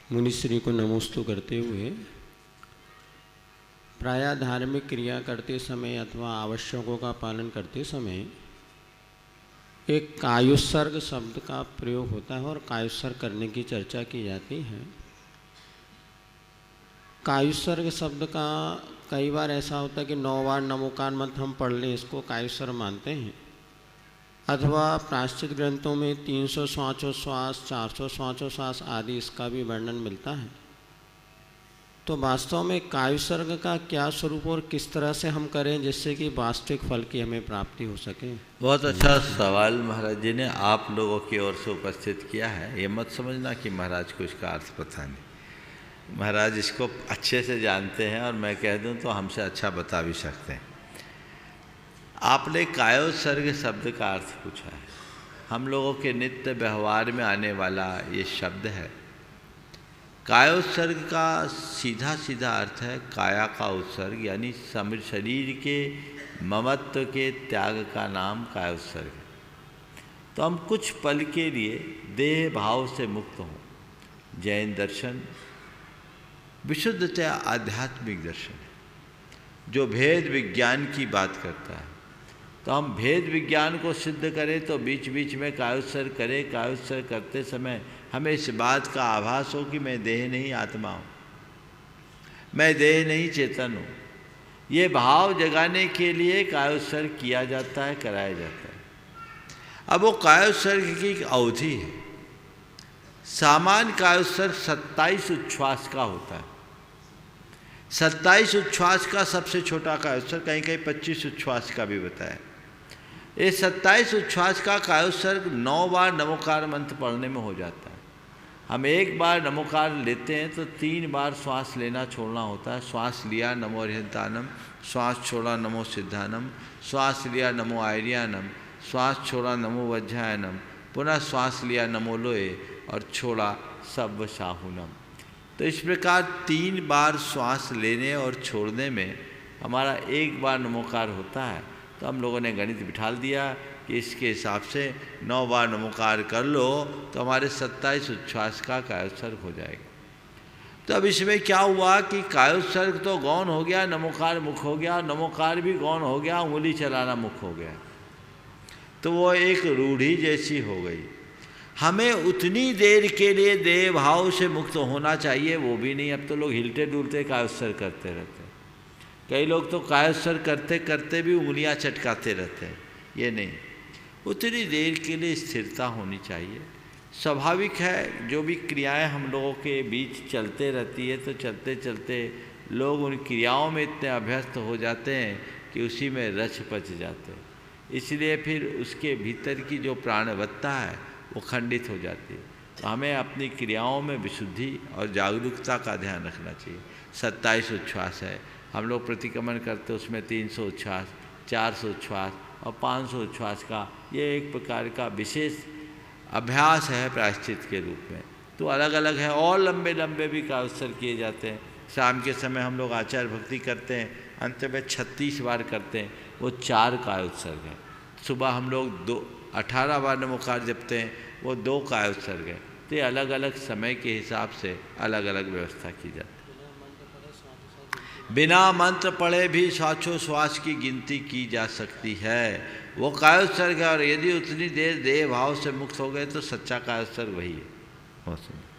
मुनिश्री को नमोस्तु करते हुए प्रायः धार्मिक क्रिया करते समय अथवा आवश्यकों का पालन करते समय एक कायुत्सर्ग शब्द का प्रयोग होता है और कायुत्सर्ग करने की चर्चा की जाती है। कायुत्सर्ग शब्द का कई बार ऐसा होता है कि 9 बार नमोकार मंत्र हम पढ़ लें, इसको कायुत्सर्ग मानते हैं, अथवा प्रायश्चित ग्रंथों में 300 श्वासोच्छ्वास, 400 श्वासोच्छ्वास आदि इसका भी वर्णन मिलता है। तो वास्तव में कायुत्सर्ग का क्या स्वरूप और किस तरह से हम करें जिससे कि वास्तविक फल की हमें प्राप्ति हो सके? बहुत अच्छा सवाल महाराज जी ने आप लोगों की ओर से उपस्थित किया है। ये मत समझना कि महाराज को इसका अर्थ पता नहीं, महाराज इसको अच्छे से जानते हैं और मैं कह दूं तो हमसे अच्छा बता भी सकते हैं। आपने कायोत्सर्ग शब्द का अर्थ पूछा है। हम लोगों के नित्य व्यवहार में आने वाला ये शब्द है। कायोत्सर्ग का सीधा सीधा अर्थ है काया का उत्सर्ग, यानी शरीर के ममत्व के त्याग का नाम कायोत्सर्ग है। तो हम कुछ पल के लिए देह भाव से मुक्त हों। जैन दर्शन विशुद्धतया आध्यात्मिक दर्शन है जो भेद विज्ञान की बात करता है। तो हम भेद विज्ञान को सिद्ध करें तो बीच बीच में कायोत्सर्ग करें। कायोत्सर्ग करते समय हमें इस बात का आभास हो कि मैं देह नहीं आत्मा हूँ, मैं देह नहीं चेतन हूँ। ये भाव जगाने के लिए कायोत्सर्ग किया जाता है, कराया जाता है। अब वो कायोत्सर्ग की एक अवधि है। सामान्य कायोत्सर्ग 27 उच्छ्वास का होता है। 27 उच्छ्वास का सबसे छोटा कायोत्सर्ग, कहीं कहीं 25 उच्छ्वास का भी बताया। ये 27 उच्छ्वास का कायोत्सर्ग 9 बार नमोकार मंत्र पढ़ने में हो जाता है। हम एक बार नमोकार लेते हैं तो 3 बार श्वास लेना छोड़ना होता है। श्वास लिया नमो अर्हंतानम, श्वास छोड़ा नमो सिद्धानम, श्वास लिया नमो आयर्यानम, श्वास छोड़ा नमो वज्रायनम, पुनः श्वास लिया नमो लोए और छोड़ा सब्व शाहुनम। तो इस प्रकार 3 बार श्वास लेने और छोड़ने में हमारा 1 बार नमोकार होता है। तो हम लोगों ने गणित बिठाल दिया कि इसके हिसाब से 9 बार नमोकार कर लो तो हमारे 27 उच्छ्वास का कायोत्सर्ग हो जाएगा। तो अब इसमें क्या हुआ कि कायोत्सर्ग तो गौण हो गया, नमोकार मुख हो गया, नमोकार भी गौण हो गया, उंगली चलाना मुख हो गया। तो वो एक रूढ़ी जैसी हो गई। हमें उतनी देर के लिए देह भाव से मुक्त होना चाहिए, वो भी नहीं। अब तो लोग हिलते डुलते कायोत्सर्ग करते रहते हैं। कई लोग तो कायोत्सर्ग करते करते भी उंगलियां चटकाते रहते हैं। ये नहीं, उतनी देर के लिए स्थिरता होनी चाहिए। स्वाभाविक है, जो भी क्रियाएं हम लोगों के बीच चलते रहती है तो चलते चलते लोग उन क्रियाओं में इतने अभ्यस्त हो जाते हैं कि उसी में रच पच जाते हैं। इसलिए फिर उसके भीतर की जो प्राणवत्ता है वो खंडित हो जाती है। तो हमें अपनी क्रियाओं में विशुद्धि और जागरूकता का ध्यान रखना चाहिए। 27 उच्छ्वास है, हम लोग प्रतिक्रमण करते उसमें 300 उच्छ्वास, 400 उच्छ्वास और 500 उच्छ्वास का ये एक प्रकार का विशेष अभ्यास है प्रायश्चित के रूप में। तो अलग अलग है, और लंबे लंबे भी कायोत्सर्ग किए जाते हैं। शाम के समय हम लोग आचार्य भक्ति करते हैं, अंत में 36 बार करते हैं, वो 4 कायोत्सर्ग हैं। सुबह हम लोग 18 बार नमोकार जपते हैं, वो 2 कायोत्सर्ग है। तो अलग अलग समय के हिसाब से अलग अलग व्यवस्था की जाती है। बिना मंत्र पढ़े भी श्वासोच्छ्वास की गिनती की जा सकती है, वो कायोत्सर्ग है। और यदि उतनी देर देह भाव से मुक्त हो गए तो सच्चा कायोत्सर्ग वही है। बहुत सुंदर।